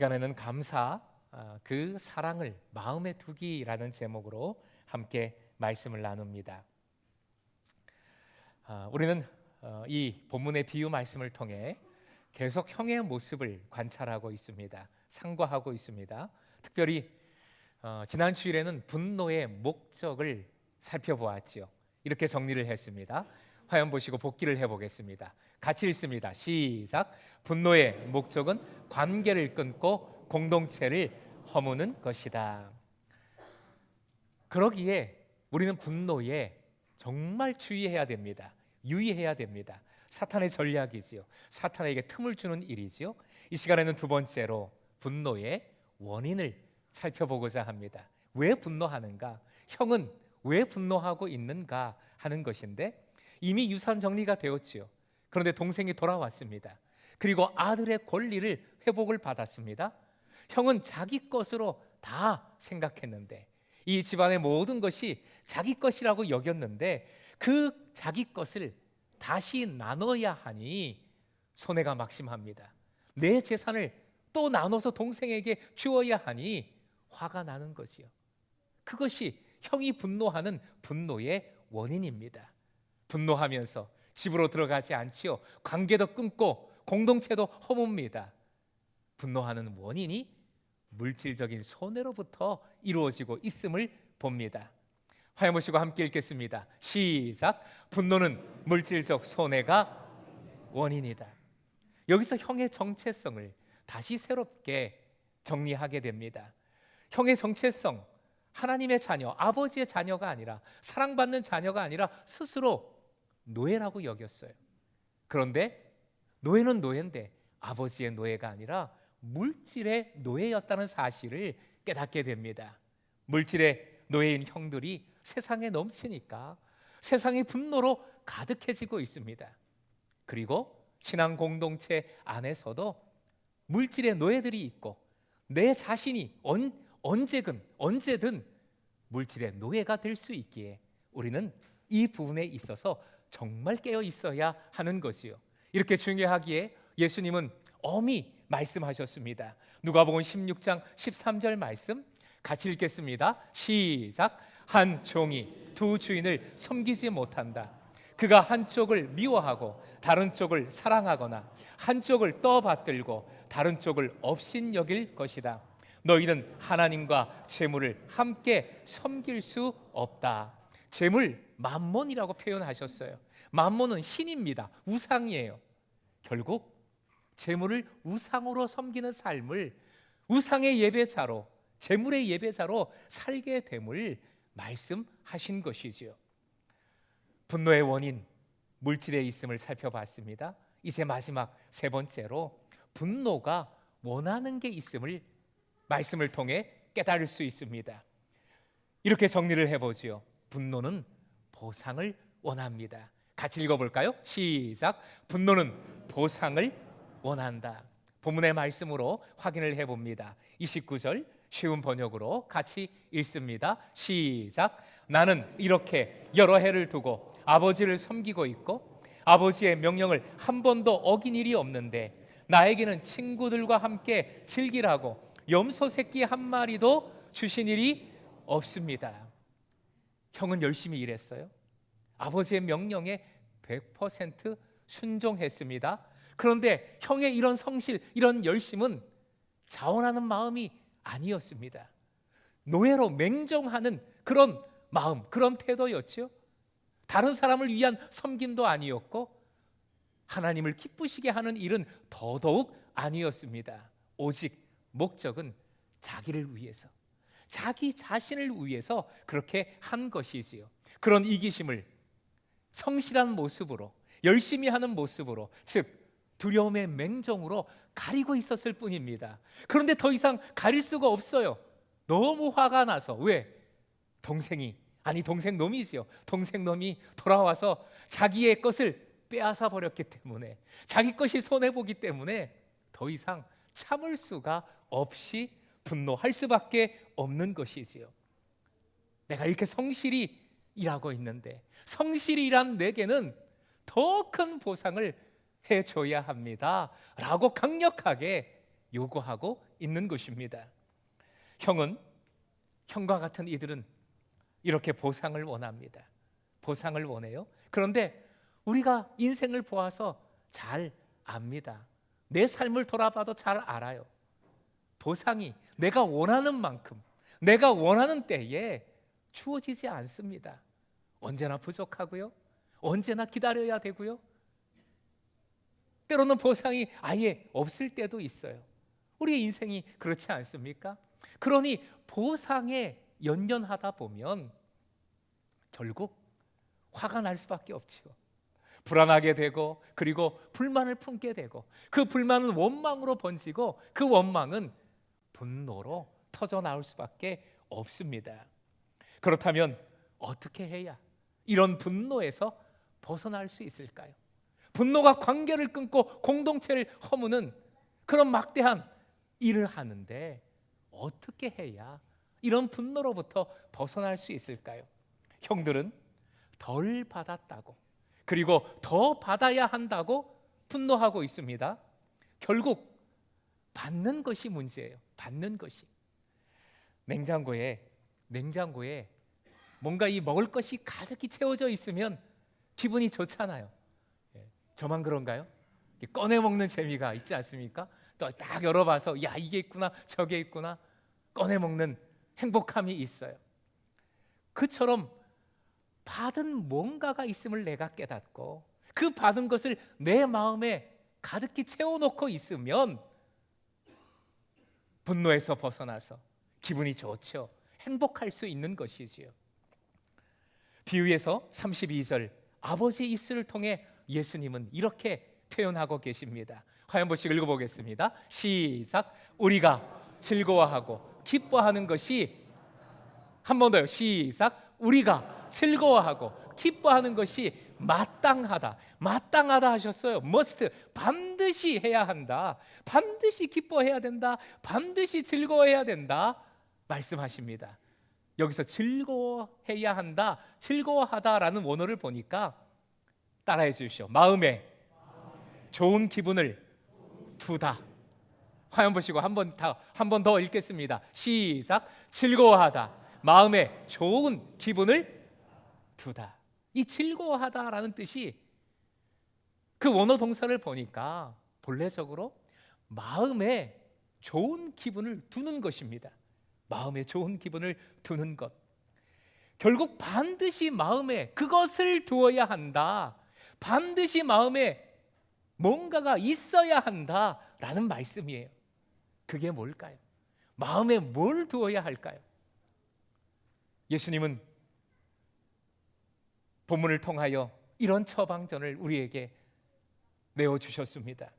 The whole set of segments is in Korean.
시간에는 감사, 그 사랑을 마음에 두기라는 제목으로 함께 말씀을 나눕니다. 우리는 이 본문의 비유 말씀을 통해 계속 형의 모습을 관찰하고 있습니다. 상고하고 있습니다. 특별히 지난 주일에는 분노의 목적을 살펴보았지요. 이렇게 정리를 했습니다. 화면 보시고 복기를 해보겠습니다. 같이 읽습니다. 시작. 분노의 목적은 관계를 끊고 공동체를 허무는 것이다. 그러기에 우리는 분노에 정말 주의해야 됩니다. 유의해야 됩니다. 사탄의 전략이지요. 사탄에게 틈을 주는 일이지요. 이 시간에는 두 번째로 분노의 원인을 살펴보고자 합니다. 왜 분노하는가? 형은 왜 분노하고 있는가 하는 것인데, 이미 유산 정리가 되었지요. 그런데 동생이 돌아왔습니다. 그리고 아들의 권리를 회복을 받았습니다. 형은 자기 것으로 다 생각했는데, 이 집안의 모든 것이 자기 것이라고 여겼는데, 그 자기 것을 다시 나눠야 하니 손해가 막심합니다. 내 재산을 또 나눠서 동생에게 주어야 하니 화가 나는 것이요. 그것이 형이 분노하는 분노의 원인입니다. 분노하면서 집으로 들어가지 않지요. 관계도 끊고 공동체도 허뭅니다. 분노하는 원인이 물질적인 손해로부터 이루어지고 있음을 봅니다. 화면 보시고 함께 읽겠습니다. 시작. 분노는 물질적 손해가 원인이다. 여기서 형의 정체성을 다시 새롭게 정리하게 됩니다. 형의 정체성, 하나님의 자녀, 아버지의 자녀가 아니라, 사랑받는 자녀가 아니라 스스로 노예라고 여겼어요. 그런데 노예는 노예인데 아버지의 노예가 아니라 물질의 노예였다는 사실을 깨닫게 됩니다. 물질의 노예인 형들이 세상에 넘치니까 세상이 분노로 가득해지고 있습니다. 그리고 신앙 공동체 안에서도 물질의 노예들이 있고, 내 자신이 언제든 물질의 노예가 될 수 있기에 우리는 이 부분에 있어서 정말 깨어 있어야 하는 것이요. 이렇게 중요하기에 예수님은 엄히 말씀하셨습니다. 누가복음 16장 13절 말씀 같이 읽겠습니다. 시작. 한 종이 두 주인을 섬기지 못한다. 그가 한쪽을 미워하고 다른 쪽을 사랑하거나 한쪽을 떠받들고 다른 쪽을 업신여길 것이다. 너희는 하나님과 재물을 함께 섬길 수 없다. 재물, 만몬이라고 표현하셨어요. 만몬은 신입니다. 우상이에요. 결국 재물을 우상으로 섬기는 삶을 우상의 예배자로, 재물의 예배자로 살게 됨을 말씀하신 것이지요. 분노의 원인, 물질에 있음을 살펴봤습니다. 이제 마지막 세 번째로 분노가 원하는 게 있음을 말씀을 통해 깨달을 수 있습니다. 이렇게 정리를 해보지요. 분노는 보상을 원합니다. 같이 읽어볼까요? 시작. 분노는 보상을 원한다. 본문의 말씀으로 확인을 해봅니다. 29절 쉬운 번역으로 같이 읽습니다. 시작. 나는 이렇게 여러 해를 두고 아버지를 섬기고 있고 아버지의 명령을 한 번도 어긴 일이 없는데 나에게는 친구들과 함께 즐기라고 염소 새끼 한 마리도 주신 일이 없습니다. 형은 열심히 일했어요. 아버지의 명령에 100% 순종했습니다. 그런데 형의 이런 성실, 이런 열심은 자원하는 마음이 아니었습니다. 노예로 맹정하는 그런 마음, 그런 태도였죠. 다른 사람을 위한 섬김도 아니었고 하나님을 기쁘시게 하는 일은 더더욱 아니었습니다. 오직 목적은 자기를 위해서, 자기 자신을 위해서 그렇게 한 것이지요. 그런 이기심을 성실한 모습으로, 열심히 하는 모습으로, 즉 두려움의 맹정으로 가리고 있었을 뿐입니다. 그런데 더 이상 가릴 수가 없어요. 너무 화가 나서. 왜? 동생 놈이지요. 동생 놈이 돌아와서 자기의 것을 빼앗아 버렸기 때문에, 자기 것이 손해보기 때문에 더 이상 참을 수가 없이 분노할 수밖에 없는 것이지요. 내가 이렇게 성실히 일하고 있는데 성실히 일한 내게는 더 큰 보상을 해줘야 합니다 라고 강력하게 요구하고 있는 것입니다. 형과 같은 이들은 이렇게 보상을 원합니다. 보상을 원해요. 그런데 우리가 인생을 보아서 잘 압니다. 내 삶을 돌아봐도 잘 알아요. 보상이 내가 원하는 만큼, 내가 원하는 때에 주어지지 않습니다. 언제나 부족하고요, 언제나 기다려야 되고요, 때로는 보상이 아예 없을 때도 있어요. 우리의 인생이 그렇지 않습니까? 그러니 보상에 연연하다 보면 결국 화가 날 수밖에 없죠. 불안하게 되고, 그리고 불만을 품게 되고, 그 불만은 원망으로 번지고, 그 원망은 분노로 터져 나올 수밖에 없습니다. 그렇다면 어떻게 해야 이런 분노에서 벗어날 수 있을까요? 분노가 관계를 끊고 공동체를 허무는 그런 막대한 일을 하는데 어떻게 해야 이런 분노로부터 벗어날 수 있을까요? 형들은 덜 받았다고, 그리고 더 받아야 한다고 분노하고 있습니다. 결국 받는 것이 문제예요. 받는 것이. 냉장고에 뭔가 이 먹을 것이 가득히 채워져 있으면 기분이 좋잖아요. 저만 그런가요? 꺼내 먹는 재미가 있지 않습니까? 또 딱 열어봐서 야, 이게 있구나, 저게 있구나, 꺼내 먹는 행복함이 있어요. 그처럼 받은 뭔가가 있음을 내가 깨닫고 그 받은 것을 내 마음에 가득히 채워놓고 있으면 분노에서 벗어나서 기분이 좋죠. 행복할 수 있는 것이지요. 비유에서 32절 아버지의 입술을 통해 예수님은 이렇게 표현하고 계십니다. 화면 보시고 읽어보겠습니다. 시작. 우리가 즐거워하고 기뻐하는 것이, 한 번 더요. 시작. 우리가 즐거워하고 기뻐하는 것이 마땅하다. 마땅하다 하셨어요. must, 반드시 해야 한다. 반드시 기뻐해야 된다. 반드시 즐거워해야 된다 말씀하십니다. 여기서 즐거워해야 한다, 즐거워하다라는 원어를 보니까 따라해 주십시오. 마음에 좋은 기분을 두다. 화면 보시고 한 번 더 읽겠습니다. 시작. 즐거워하다. 마음에 좋은 기분을 두다. 이 즐거워하다라는 뜻이 그 원어 동사를 보니까 본래적으로 마음에 좋은 기분을 두는 것입니다. 마음에 좋은 기분을 두는 것. 결국 반드시 마음에 그것을 두어야 한다. 반드시 마음에 뭔가가 있어야 한다라는 말씀이에요. 그게 뭘까요? 마음에 뭘 두어야 할까요? 예수님은 본문을 통하여 이런 처방전을 우리에게 내어주셨습니다.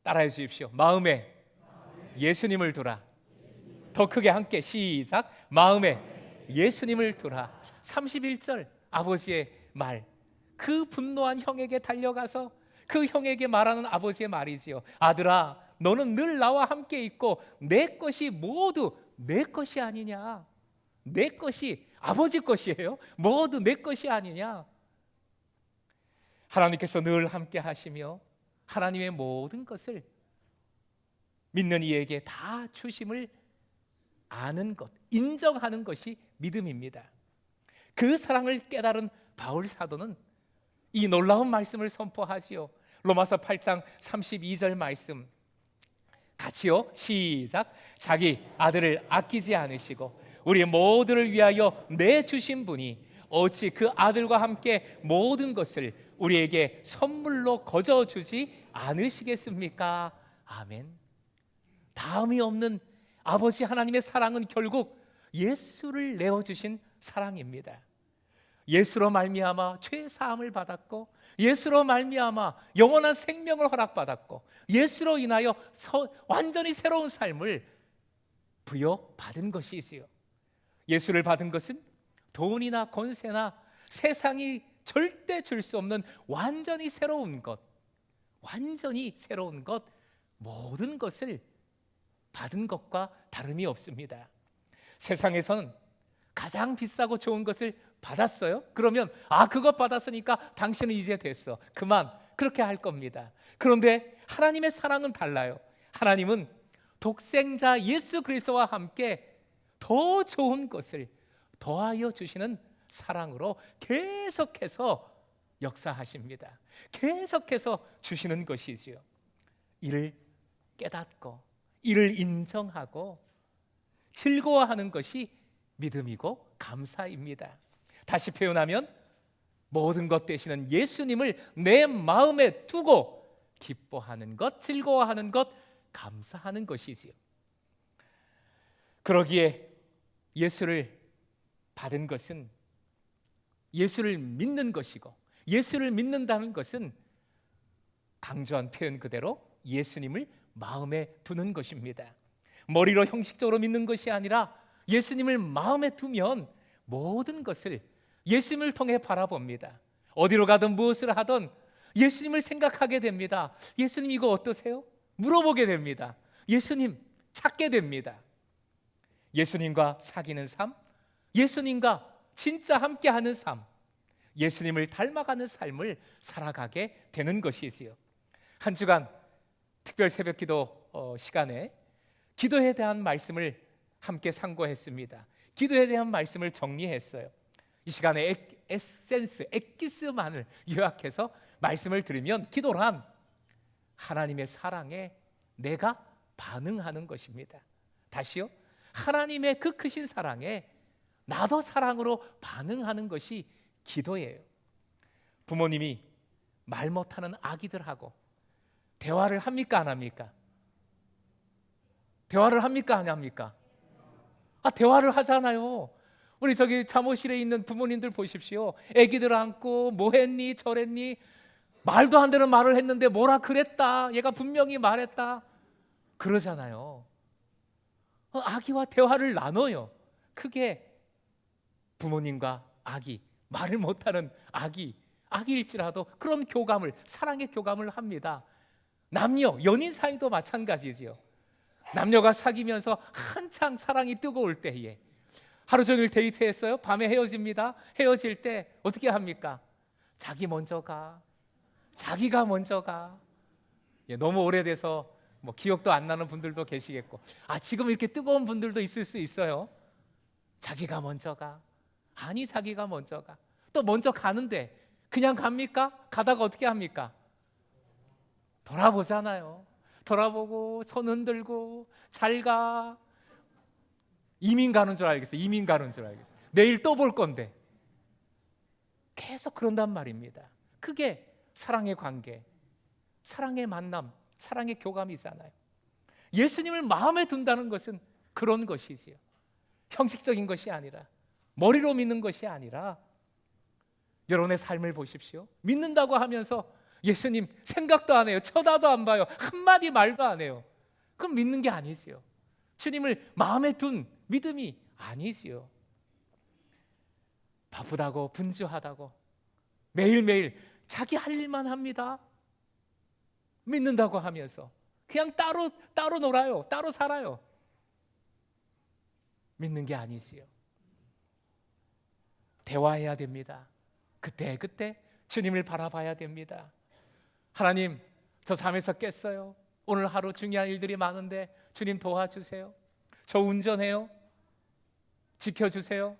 따라해 주십시오. 마음에 예수님을 두라. 더 크게 함께 시작. 마음에 예수님을 두라. 31절 아버지의 말, 그 분노한 형에게 달려가서 그 형에게 말하는 아버지의 말이지요. 아들아, 너는 늘 나와 함께 있고 내 것이 모두 내 것이 아니냐. 내 것이 아버지 것이에요. 모두 내 것이 아니냐. 하나님께서 늘 함께 하시며 하나님의 모든 것을 믿는 이에게 다 주심을 아는 것, 인정하는 것이 믿음입니다. 그 사랑을 깨달은 바울 사도는 이 놀라운 말씀을 선포하지요. 로마서 8장 32절 말씀 같이요. 시작. 자기 아들을 아끼지 않으시고 우리 모두를 위하여 내주신 분이 어찌 그 아들과 함께 모든 것을 우리에게 선물로 거저주지 않으시겠습니까? 아멘. 다음이 없는 아버지 하나님의 사랑은 결국 예수를 내어주신 사랑입니다. 예수로 말미암아 죄 사함을 받았고, 예수로 말미암아 영원한 생명을 허락받았고, 예수로 인하여 완전히 새로운 삶을 부여받은 것이지요. 예수를 받은 것은 돈이나 권세나 세상이 절대 줄 수 없는 완전히 새로운 것, 완전히 새로운 것, 모든 것을 받은 것과 다름이 없습니다. 세상에서는 가장 비싸고 좋은 것을 받았어요? 그러면 그것 받았으니까 당신은 이제 됐어, 그만, 그렇게 할 겁니다. 그런데 하나님의 사랑은 달라요. 하나님은 독생자 예수 그리스도와 함께 더 좋은 것을 더하여 주시는 사랑으로 계속해서 역사하십니다. 계속해서 주시는 것이지요. 이를 깨닫고 이를 인정하고 즐거워하는 것이 믿음이고 감사입니다. 다시 표현하면 모든 것 되시는 예수님을 내 마음에 두고 기뻐하는 것, 즐거워하는 것, 감사하는 것이지요. 그러기에 예수를 받은 것은 예수를 믿는 것이고, 예수를 믿는다는 것은 강조한 표현 그대로 예수님을 마음에 두는 것입니다. 머리로 형식적으로 믿는 것이 아니라 예수님을 마음에 두면 모든 것을 예수님을 통해 바라봅니다. 어디로 가든 무엇을 하든 예수님을 생각하게 됩니다. 예수님 이거 어떠세요? 물어보게 됩니다. 예수님 찾게 됩니다. 예수님과 사귀는 삶, 예수님과 진짜 함께하는 삶, 예수님을 닮아가는 삶을 살아가게 되는 것이지요. 한 주간 특별 새벽기도 시간에 기도에 대한 말씀을 함께 상고했습니다. 기도에 대한 말씀을 정리했어요. 이 시간에 에센스, 엑기스만을 요약해서 말씀을 드리면 기도란 하나님의 사랑에 내가 반응하는 것입니다. 다시요. 하나님의 그 크신 사랑에 나도 사랑으로 반응하는 것이 기도예요. 부모님이 말 못하는 아기들하고 대화를 합니까 안 합니까? 대화를 합니까 안 합니까? 대화를 하잖아요. 우리 저기 잠옷실에 있는 부모님들 보십시오. 아기들 안고 뭐 했니 저랬니 말도 안 되는 말을 했는데 뭐라 그랬다, 얘가 분명히 말했다 그러잖아요. 아기와 대화를 나눠요. 크게 부모님과 아기, 말을 못하는 아기일지라도 그런 교감을, 사랑의 교감을 합니다. 남녀, 연인 사이도 마찬가지지요. 남녀가 사귀면서 한창 사랑이 뜨거울 때에 하루 종일 데이트했어요. 밤에 헤어집니다. 헤어질 때 어떻게 합니까? 자기 먼저 가, 자기가 먼저 가. 너무 오래돼서 뭐 기억도 안 나는 분들도 계시겠고, 지금 이렇게 뜨거운 분들도 있을 수 있어요. 자기가 먼저 가. 아니, 자기가 먼저 가. 또 먼저 가는데 그냥 갑니까? 가다가 어떻게 합니까? 돌아보잖아요. 돌아보고 손 흔들고 잘 가. 이민 가는 줄 알겠어요. 이민 가는 줄 알겠어요. 내일 또 볼 건데. 계속 그런단 말입니다. 그게 사랑의 관계, 사랑의 만남, 사랑의 교감이잖아요. 예수님을 마음에 둔다는 것은 그런 것이지요. 형식적인 것이 아니라, 머리로 믿는 것이 아니라, 여러분의 삶을 보십시오. 믿는다고 하면서 예수님 생각도 안 해요. 쳐다도 안 봐요. 한마디 말도 안 해요. 그럼 믿는 게 아니지요. 주님을 마음에 둔 믿음이 아니지요. 바쁘다고, 분주하다고 매일매일 자기 할 일만 합니다. 믿는다고 하면서 그냥 따로 놀아요. 따로 살아요. 믿는 게 아니지요. 대화해야 됩니다. 그때 주님을 바라봐야 됩니다. 하나님, 저 잠에서 깼어요. 오늘 하루 중요한 일들이 많은데 주님 도와주세요. 저 운전해요. 지켜주세요.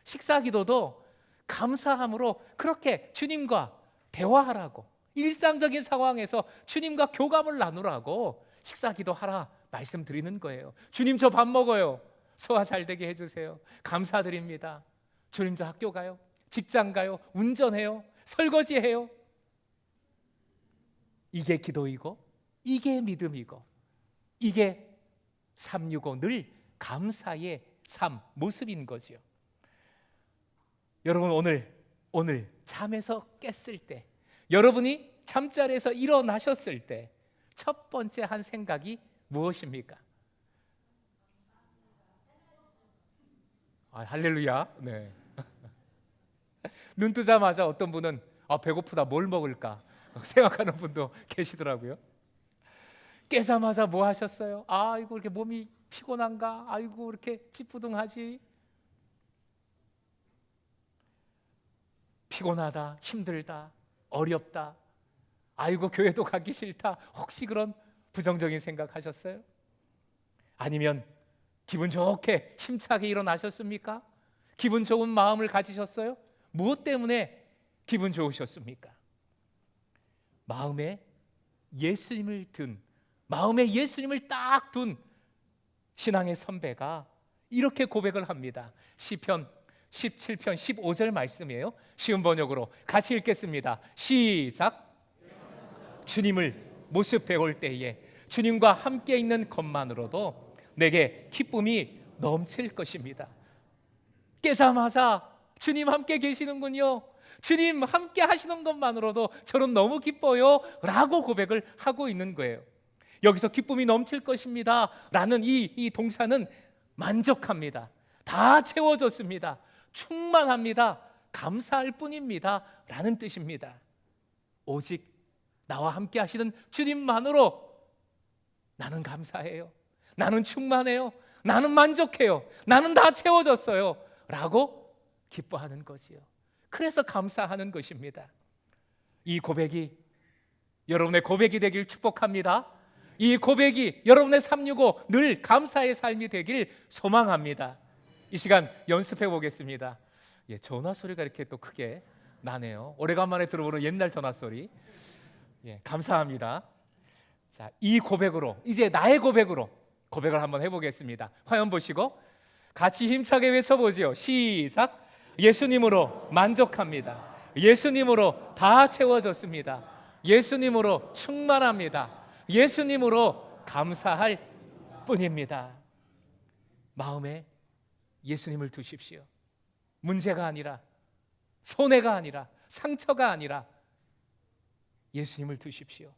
식사 기도도 감사함으로 그렇게 주님과 대화하라고, 일상적인 상황에서 주님과 교감을 나누라고 식사 기도하라 말씀드리는 거예요. 주님, 저 밥 먹어요. 소화 잘 되게 해주세요. 감사드립니다. 주님, 저 학교 가요. 직장 가요. 운전해요. 설거지해요. 이게 기도이고, 이게 믿음이고, 이게 365 늘 감사의 삶 모습인 거지요. 여러분, 오늘 잠에서 깼을 때, 여러분이 잠자리에서 일어나셨을 때 첫 번째 한 생각이 무엇입니까? 할렐루야. 네. 눈 뜨자마자 어떤 분은 배고프다, 뭘 먹을까 생각하는 분도 계시더라고요. 깨자마자 뭐 하셨어요? 아이고, 이렇게 몸이 피곤한가? 아이고, 이렇게 찌뿌둥하지? 피곤하다, 힘들다, 어렵다, 아이고, 교회도 가기 싫다, 혹시 그런 부정적인 생각 하셨어요? 아니면 기분 좋게 힘차게 일어나셨습니까? 기분 좋은 마음을 가지셨어요? 무엇 때문에 기분 좋으셨습니까? 마음에 예수님을 딱 둔 신앙의 선배가 이렇게 고백을 합니다. 시편 17편 15절 말씀이에요. 쉬운 번역으로 같이 읽겠습니다. 시작. 주님을 모습해 올 때에 주님과 함께 있는 것만으로도 내게 기쁨이 넘칠 것입니다. 깨자마자 주님 함께 계시는군요. 주님 함께 하시는 것만으로도 저는 너무 기뻐요 라고 고백을 하고 있는 거예요. 여기서 기쁨이 넘칠 것입니다 라는 이 동사는 만족합니다. 다 채워졌습니다. 충만합니다. 감사할 뿐입니다 라는 뜻입니다. 오직 나와 함께 하시는 주님만으로 나는 감사해요. 나는 충만해요. 나는 만족해요. 나는 다 채워졌어요 라고 기뻐하는 거지요. 그래서 감사하는 것입니다. 이 고백이 여러분의 고백이 되길 축복합니다. 이 고백이 여러분의 365 늘 감사의 삶이 되길 소망합니다. 이 시간 연습해 보겠습니다. 전화 소리가 이렇게 또 크게 나네요. 오래간만에 들어보는 옛날 전화 소리. 감사합니다. 자, 이 고백으로 이제 나의 고백으로 고백을 한번 해보겠습니다. 화면 보시고 같이 힘차게 외쳐보지요. 시작. 예수님으로 만족합니다. 예수님으로 다 채워졌습니다. 예수님으로 충만합니다. 예수님으로 감사할 뿐입니다. 마음에 예수님을 두십시오. 문제가 아니라, 손해가 아니라, 상처가 아니라 예수님을 두십시오.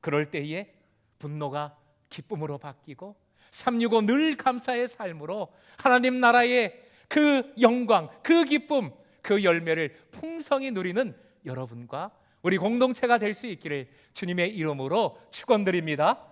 그럴 때에 분노가 기쁨으로 바뀌고 365 늘 감사의 삶으로 하나님 나라의 그 영광, 그 기쁨, 그 열매를 풍성히 누리는 여러분과 우리 공동체가 될 수 있기를 주님의 이름으로 축원드립니다.